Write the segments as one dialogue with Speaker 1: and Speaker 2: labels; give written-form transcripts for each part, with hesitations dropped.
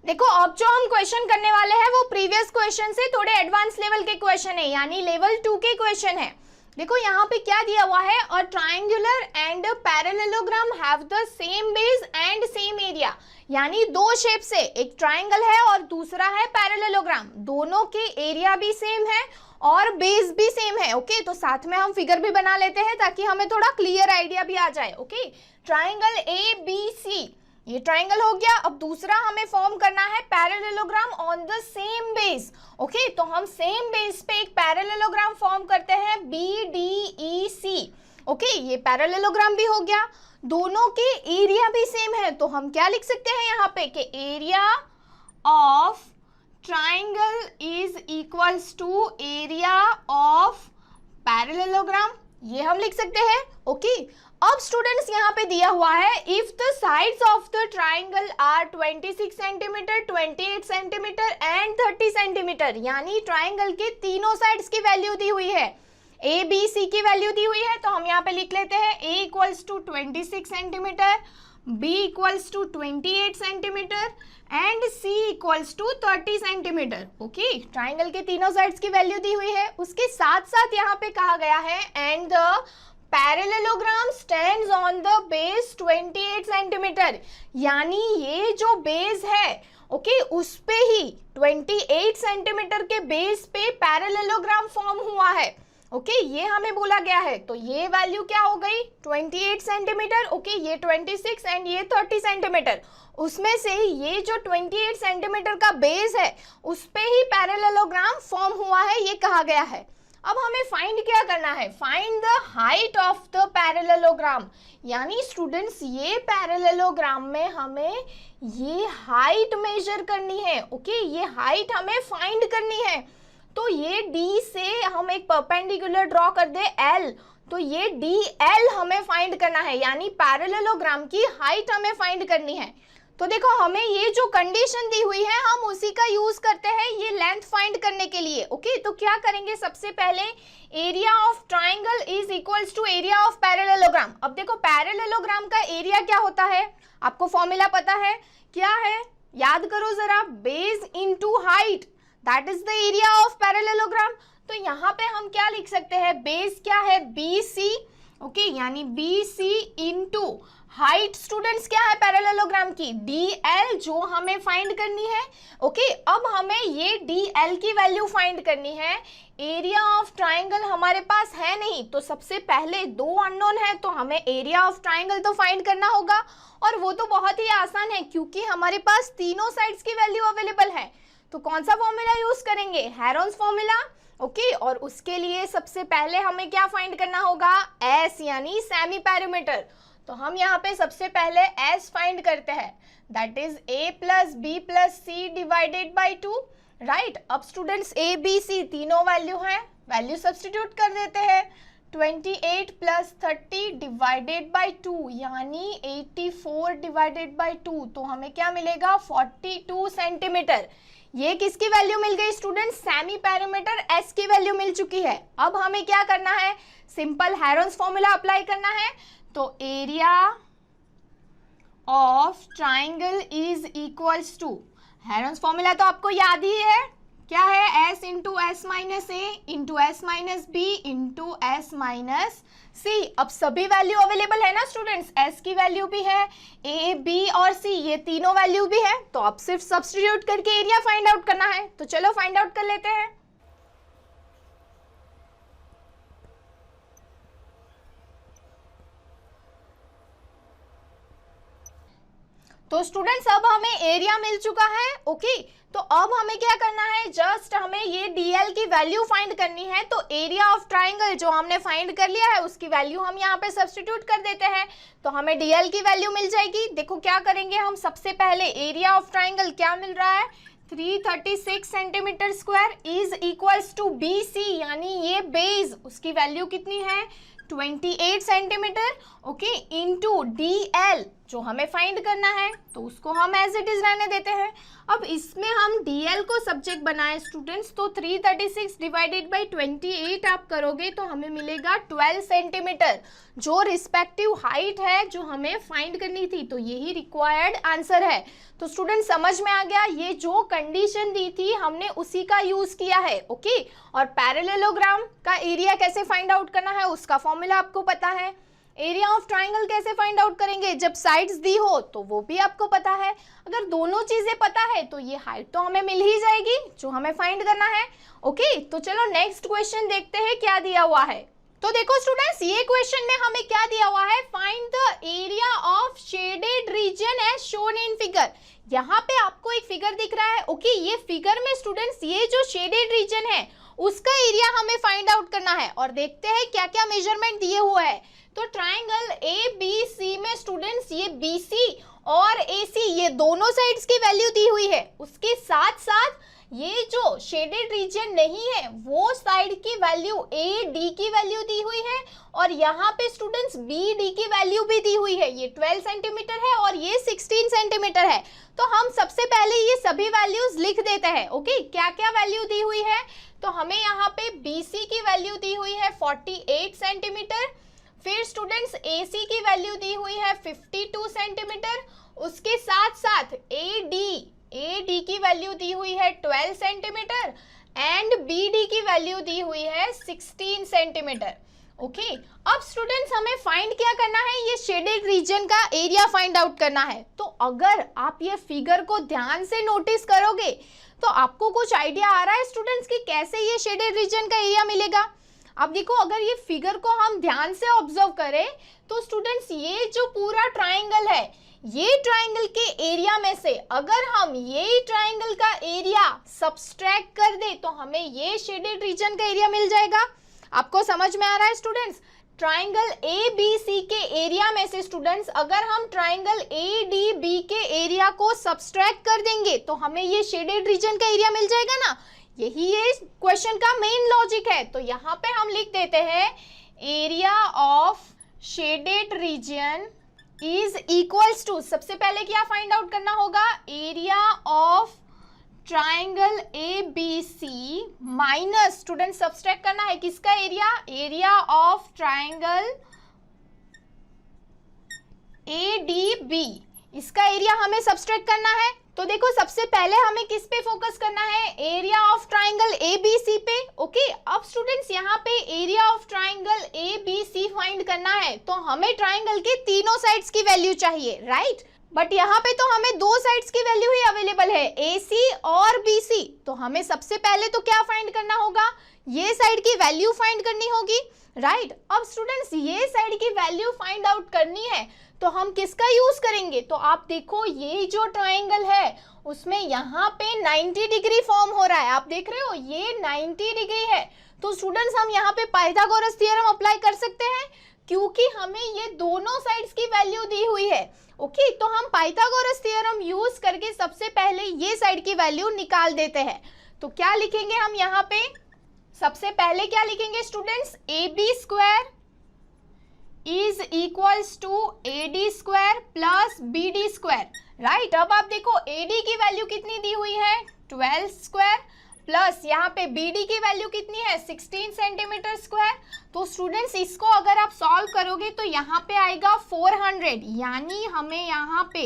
Speaker 1: देखो अब जो हम क्वेश्चन करने वाले हैं वो प्रीवियस क्वेश्चन से थोड़े एडवांस लेवल के क्वेश्चन है, यानी लेवल 2 के क्वेश्चन है। देखो यहाँ पे क्या दिया हुआ है, a triangular and parallelogram have the same base and same area, यानी दो शेप से, एक ट्राइंगल है और दूसरा है पैरेललोग्राम, दोनों के एरिया भी सेम है और बेस भी सेम है। ओके, तो साथ में हम फिगर भी बना लेते हैं ताकि हमें थोड़ा क्लियर आइडिया भी आ जाए। Okay, triangle A B C, ये ट्राइंगल हो गया। अब दूसरा हमें फॉर्म करना है parallelogram on the same base. Okay, तो हम सेम बेस पे एक पैरेललोग्राम फॉर्म करते हैं BDEC। ओके, ये पैरेललोग्राम भी हो गया, दोनों के एरिया भी सेम है, तो हम क्या लिख सकते हैं यहाँ पे कि area of triangle is equals to area of parallelogram, ये हम लिख सकते हैं। ओके, अब स्टूडेंट्स यहाँ पे दिया हुआ है if the sides of the triangle are 26 centimetre, 28 centimetre and 30 centimetre, यानी ट्राइंगल के तीनों साइड्स की वैल्यू दी हुई है, ए बी सी की वैल्यू दी हुई है, तो हम यहाँ पे लिख लेते हैं a equals to 26 centimetre, b equals to 28 centimetre and c equals to 30 centimetre. Okay, triangle के तीनों साइड्स की वैल्यू दी हुई है। उसके साथ साथ यहाँ पे कहा गया है and the parallelogram stands on the base 28 centimetre, यानी ये जो बेस है ओके उस पे ही 28 सेंटीमीटर के बेस पे पैरेललोग्राम फॉर्म हुआ है। ओके, ये हमें बोला गया है, तो ये वैल्यू क्या हो गई 28 सेंटीमीटर। ओके, ये 26 एंड ये 30 सेंटीमीटर, उसमें से ये जो 28 सेंटीमीटर का बेस है उस पे ही पैरेललोग्राम फॉर्म हुआ है, ये कहा गया है। अब हमें फाइंड क्या करना है, find the height of the parallelogram, यानी स्टूडेंट्स ये पैरेललोग्राम में हमें ये हाइट मेजर करनी है। ओके, ये हाइट हमें फाइंड करनी है, तो ये D से हम एक परपेंडिकुलर ड्रॉ कर दे L, तो ये DL हमें फाइंड करना है, यानी पैरेललोग्राम की हाइट हमें फाइंड करनी है। तो देखो हमें ये जो कंडीशन दी हुई है हम उसी का यूज करते हैं ये लेंथ फाइंड करने के लिए। ओके, तो क्या करेंगे, सबसे पहले area of triangle is equals to area of parallelogram. अब देखो पैरेललोग्राम का एरिया क्या होता है, आपको फॉर्मूला पता है, क्या है याद करो जरा, base into height, that is the area of parallelogram. तो यहाँ पे हम क्या लिख सकते हैं, बेस क्या है BC, ओके, यानी BC इनटू हाइट स्टूडेंट्स क्या है पैरेललोग्राम की DL, जो हमें फाइंड करनी है। ओके, अब हमें ये DL की वैल्यू फाइंड करनी है। एरिया ऑफ ट्राइंगल हमारे पास है नहीं, तो सबसे पहले दो अननोन है, तो हमें एरिया ऑफ ट्राइंगल तो फाइंड करना होगा, और वो तो बहुत ही आसान है क्योंकि हमारे पास तीनों साइड्स की वैल्यू अवेलेबल है। तो कौन सा फॉर्मूला यूज करेंगे, हेरोन्स फॉर्मूला। ओके, और उसके लिए सबसे पहले हमें क्या फाइंड करना होगा, S यानी सेमी पैरामीटर। तो हम यहाँ पे सबसे पहले S फाइंड करते हैं, that is A plus B plus C divided by 2। Right, अब स्टूडेंट्स A B C तीनों वैल्यू हैं, वैल्यू सब्स्टिट्यूट कर देते हैं, 28 प्लस 30 डिवाइडेड बाई 2 यानी 84 डिवाइडेड बाई 2, तो हमें क्या मिलेगा 42 सेंटीमीटर। ये किसकी वैल्यू मिल गई स्टूडेंट, सेमी पैरामीटर S की वैल्यू मिल चुकी है। अब हमें क्या करना है, सिंपल हेरोन्स फॉर्मूला अप्लाई करना है, तो area of triangle is equals to, Heron's formula तो आपको याद ही है, क्या है S into S minus A into S minus B into S minus C। अब सभी वैल्यू अवेलेबल है ना स्टूडेंट्स, S की वैल्यू भी है, A B और C ये तीनों वैल्यू भी है, तो अब सिर्फ सब्स्टिट्यूट करके एरिया फाइंड आउट करना है। तो चलो फाइंड आउट कर लेते हैं। तो स्टूडेंट्स अब हमें एरिया मिल चुका है। ओके, तो अब हमें क्या करना है, जस्ट हमें ये DL की वैल्यू फाइंड करनी है। तो एरिया ऑफ ट्राइंगल जो हमने फाइंड कर लिया है उसकी वैल्यू हम यहाँ पे सब्स्टिट्यूट कर देते हैं, तो हमें DL की वैल्यू मिल जाएगी। देखो क्या करेंगे हम, सबसे पहले एरिया ऑफ ट्राइंगल क्या मिल रहा है 336 centimetre square is equals to BC, यानी ये बेस उसकी वैल्यू कितनी है 28 सेंटीमीटर। ओके, इनटू DL जो हमें फाइंड करना है, तो उसको हम एज इट इज रहने देते हैं। अब इसमें हम डीएल को सब्जेक्ट बनाए स्टूडेंट्स, तो 336 डिवाइडेड बाई 28 आप करोगे तो हमें मिलेगा 12 सेंटीमीटर, जो रिस्पेक्टिव हाइट है जो हमें फाइंड करनी थी। तो यही रिक्वायर्ड आंसर है। तो स्टूडेंट समझ में आ गया, ये जो कंडीशन दी थी हमने उसी का यूज किया है। ओके, और पैरेललोग्राम का एरिया कैसे फाइंड आउट करना है उसका फॉर्मूला आपको पता है। एरिया ऑफ ट्राइंगल कैसे फाइंड आउट करेंगे, जब साइड्स दी हो तो वो भी आपको पता है। अगर दोनों चीजें पता है तो ये हाइट तो हमें मिल ही जाएगी जो हमें फाइंड करना है। ओके, तो चलो नेक्स्ट क्वेश्चन देखते हैं क्या दिया हुआ है। तो देखो स्टूडेंट्स, ये क्वेश्चन में हमें क्या दिया हुआ है, find the area of shaded region as shown in figure. यहाँ पे आपको एक फिगर दिख रहा है। ओके, ये फिगर में स्टूडेंट्स ये जो शेडेड रीजन है उसका एरिया हमें फाइंड आउट करना है, और देखते हैं क्या क्या मेजरमेंट दिए हुए है। तो ट्राइंगल ABC में स्टूडेंट्स ये BC और AC ये दोनों साइड्स की वैल्यू दी हुई है। उसके साथ साथ ये जो शेडेड रीजन नहीं है वो साइड की वैल्यू AD की वैल्यू दी हुई है, और यहाँ पे स्टूडेंट्स BD की वैल्यू भी दी हुई है। ये 12 सेंटीमीटर है और ये 16 सेंटीमीटर है। तो हम सबसे पहले ये सभी वैल्यूज लिख देते हैं। ओके, क्या क्या वैल्यू दी हुई है, तो हमें यहाँ पे BC की वैल्यू दी हुई है 48 सेंटीमीटर, फिर स्टूडेंट्स AC की वैल्यू दी हुई है 52 सेंटीमीटर, उसके साथ साथ AD की वैल्यू दी हुई है 12 सेंटीमीटर एंड BD की वैल्यू दी हुई है 16 सेंटीमीटर। ओके, अब स्टूडेंट्स हमें फाइंड क्या करना है, ये शेडेड रीजन का एरिया फाइंड आउट करना है। तो अगर आप ये फिगर को ध्यान से नोटिस करोगे तो आपको कुछ आइडिया आ रहा है स्टूडेंट्स कि कैसे ये शेडेड रीजन का एरिया मिलेगा। अब देखो, अगर ये फिगर को हम ध्यान से ऑब्जर्व करें तो स्टूडेंट्स ये जो पूरा ट्राइंगल है, ये ट्राइंगल के एरिया में से अगर हम ये ट्राइंगल का एरिया सब्सट्रैक्ट कर दे तो हमें ये शेडेड रीजन का एरिया मिल जाएगा। आपको समझ में आ रहा है स्टूडेंट्स, ट्राइंगल ABC के एरिया में से स्टूडेंट्स अगर हम ट्राइंगल ADB के एरिया को सब्सट्रैक्ट कर देंगे तो हमें ये शेडेड रीजन का एरिया मिल जाएगा ना। यही ये क्वेश्चन का मेन लॉजिक है। तो यहाँ पे हम लिख देते हैं area of shaded region is equals to, सबसे पहले क्या फाइंड आउट करना होगा, area of triangle ABC minus student subtract करना है किसका area, area of triangle ADB, इसका एरिया हमें सब्सट्रैक्ट करना है। तो देखो सबसे पहले हमें किस पे फोकस करना है, एरिया ऑफ ट्राइंगल ABC पे। ओके, अब स्टूडेंट्स यहाँ पे area of triangle ABC find करना है तो हमें ट्राइंगल के तीनों साइड्स की वैल्यू चाहिए, राइट। बट यहाँ पे तो हमें दो साइड्स की वैल्यू ही अवेलेबल है, AC और BC। तो हमें सबसे पहले तो क्या फाइंड करना होगा, ये साइड की वैल्यू फाइंड करनी होगी, राइट। अब स्टूडेंट्स ये साइड की वैल्यू फाइंड आउट करनी है तो हम किसका यूज करेंगे, तो आप देखो ये जो ट्राइंगल है उसमें यहाँ पे 90 डिग्री फॉर्म हो रहा है, आप देख रहे हो ये 90 डिग्री है। तो स्टूडेंट्स हम यहाँ पे पाइथागोरस थ्योरम अप्लाई कर सकते हैं क्योंकि हमें ये दोनों साइड्स की वैल्यू दी हुई है। ओके, तो हम पाइथागोरस थ्योरम यूज करके सबसे पहले ये साइड की वैल्यू निकाल देते हैं। तो क्या लिखेंगे हम यहाँ पे, सबसे पहले क्या लिखेंगे students, AB square is equals to AD square plus BD square, right. अब आप देखो AD की वैल्यू कितनी दी हुई है 12 स्क्वायर प्लस यहाँ पे BD की वैल्यू कितनी है 16 सेंटीमीटर स्क्वायर। तो स्टूडेंट्स इसको अगर आप सॉल्व करोगे तो यहाँ पे आएगा 400, यानी हमें यहाँ पे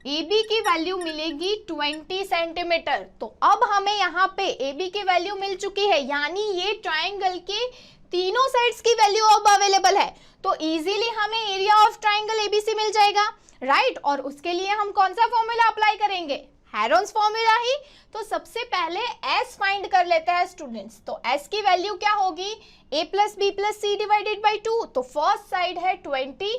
Speaker 1: AB की वैल्यू मिलेगी 20 सेंटीमीटर। तो अब हमें यहाँ पे AB की वैल्यू मिल चुकी है, यानी ये ट्राइंगल के तीनों साइड्स की वैल्यू अब अवेलेबल है। तो इजीली हमें एरिया ऑफ ट्राइंगल ABC मिल जाएगा, राइट। और उसके लिए हम कौन सा फॉर्मूला अप्लाई करेंगे, हेरोन्स फॉर्मूला ही। तो सबसे पहले S फाइंड कर लेते हैं स्टूडेंट्स। तो S की वैल्यू क्या होगी, A plus B plus C divided by 2। तो फर्स्ट साइड है 20,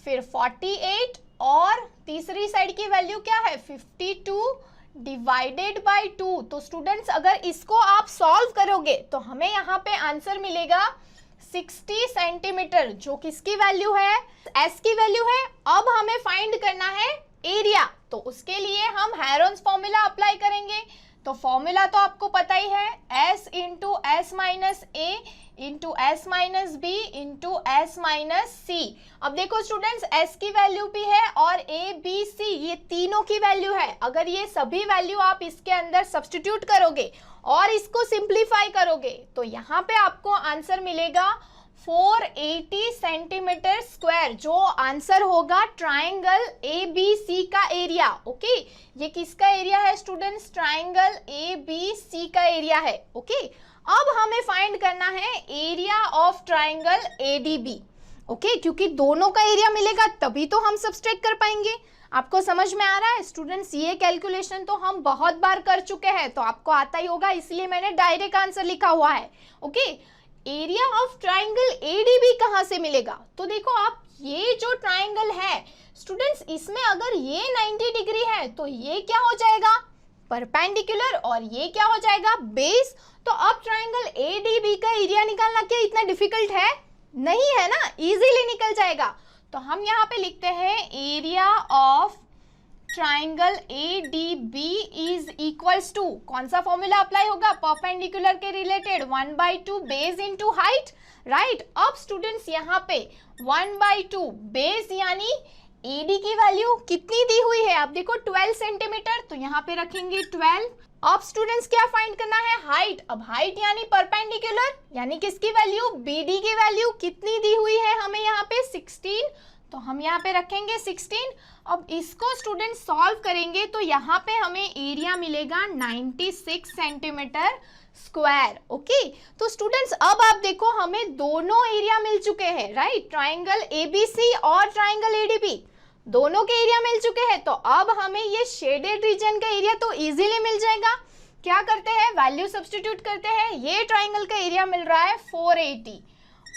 Speaker 1: फिर 48 और तीसरी साइड की वैल्यू क्या है 52 डिवाइडेड बाई 2। तो स्टूडेंट्स अगर इसको आप सॉल्व करोगे तो हमें यहाँ पे आंसर मिलेगा 60 सेंटीमीटर, जो किसकी वैल्यू है, S की वैल्यू है। अब हमें फाइंड करना है एरिया, तो उसके लिए हम हेरोन्स फॉर्मूला अप्लाई करेंगे। तो फॉर्मूला तो आपको पता ही है, S into S minus A into S minus B into S minus C. अब देखो स्टूडेंट्स, एस की वैल्यू भी है और ए बी सी ये तीनों की वैल्यू है। अगर ये सभी वैल्यू आप इसके अंदर सब्स्टिट्यूट करोगे और इसको सिंप्लीफाई करोगे तो यहाँ पे आपको आंसर मिलेगा 480 सेंटीमीटर स्क्वायर, जो आंसर होगा ट्राइंगल ए बी सी का एरिया। ओके, ये किसका एरिया है students? Triangle A B C का एरिया है। ओके, अब हमें फाइंड करना है area of triangle A D B. Okay, क्योंकि दोनों का एरिया मिलेगा तभी तो हम सब्सट्रैक्ट कर पाएंगे। आपको समझ में आ रहा है स्टूडेंट्स? ये कैलकुलेशन तो हम बहुत बार कर चुके हैं, तो आपको आता ही होगा, इसलिए मैंने डायरेक्ट आंसर लिखा हुआ है। Okay, area of triangle ADB कहां से मिलेगा? तो देखो आप, ये जो ट्राइंगल है स्टूडेंट्स, इसमें अगर ये 90 डिग्री है तो ये क्या हो जाएगा? परपेंडिकुलर, और ये क्या हो जाएगा? बेस। तो अब ट्राइंगल एडीबी का एरिया निकालना क्या इतना डिफिकल्ट है? नहीं है ना, इजीली निकल जाएगा। तो हम यहाँ पे लिखते हैं area of triangle A D B is equals to, कौन सा फॉर्मूला अप्लाई होगा? परपेंडिकुलर के related 1/2 base into height, right. अब स्टूडेंट्स यहाँ पे 1/2 बेस यानी एडी की वैल्यू कितनी दी हुई है? आप देखो 12 सेंटीमीटर, तो यहाँ पे रखेंगे 12। अब स्टूडेंट्स क्या फाइंड करना है? हाइट। अब हाइट यानी परपेंडिकुलर, यानी किसकी वैल्यू? बीडी की वैल्यू कितनी दी हुई है हमें यहाँ पे? 16, तो हम यहाँ पे रखेंगे 16। अब इसको स्टूडेंट सॉल्व करेंगे तो यहाँ पे हमें एरिया मिलेगा 96 सेंटीमीटर स्क्वायर। ओके, तो स्टूडेंट्स अब आप देखो हमें दोनों एरिया मिल चुके हैं, राइट। ट्राइंगल एबीसी और ट्राइंगल एडीबी दोनों के एरिया मिल चुके हैं। तो अब हमें ये शेडेड रीजन का एरिया तो इजीली मिल जाएगा। क्या करते हैं? वैल्यू सब्स्टिट्यूट करते हैं। ये ट्राइंगल का एरिया मिल रहा है 480,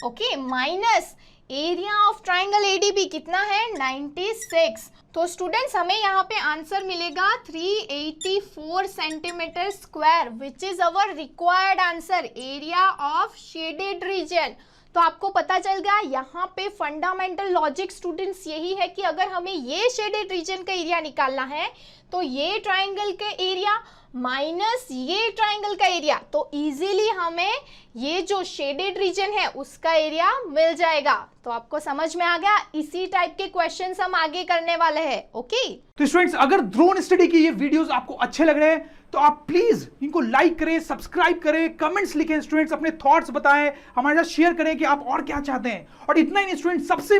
Speaker 1: okay, minus area of triangle ADB कितना है? 96। तो स्टूडेंट्स हमें यहाँ पे आंसर मिलेगा 384 centimetre square, which is our required answer, area of shaded reason. तो आपको पता चल गया यहाँ पे फंडामेंटल लॉजिक स्टूडेंट्स यही है कि अगर हमें ये शेडेड रीजन का एरिया निकालना है तो ये ट्राइंगल के एरिया माइनस ये ट्राइंगल का एरिया, तो इजीली हमें ये जो शेडेड रीजन है उसका एरिया मिल जाएगा। तो आपको समझ में आ गया, इसी टाइप के क्वेश्चंस हम आगे करने वाले हैं। ओके,
Speaker 2: तो स्टूडेंट्स अगर ड्रोन स्टडी की ये वीडियोस आपको अच्छे लग रहे हैं तो आप प्लीज इनको लाइक करें, सब्सक्राइब करें, कमेंट्स लिखें स्टूडेंट्स, अपने थॉट्स बताएं, हमारे साथ शेयर करें कि आप और क्या चाहते हैं। और इतना ही नहीं स्टूडेंट्स, सबसे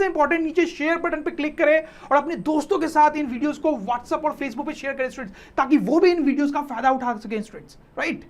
Speaker 2: इंपॉर्टेंट नीचे शेयर बटन पे क्लिक करें और अपने दोस्तों के साथ इन वीडियोस को व्हाट्सएप और फेसबुक पे शेयर करें स्टूडेंट्स, ताकि वो भी इन वीडियोस का फायदा उठा सकें स्टूडेंट्स, राइट।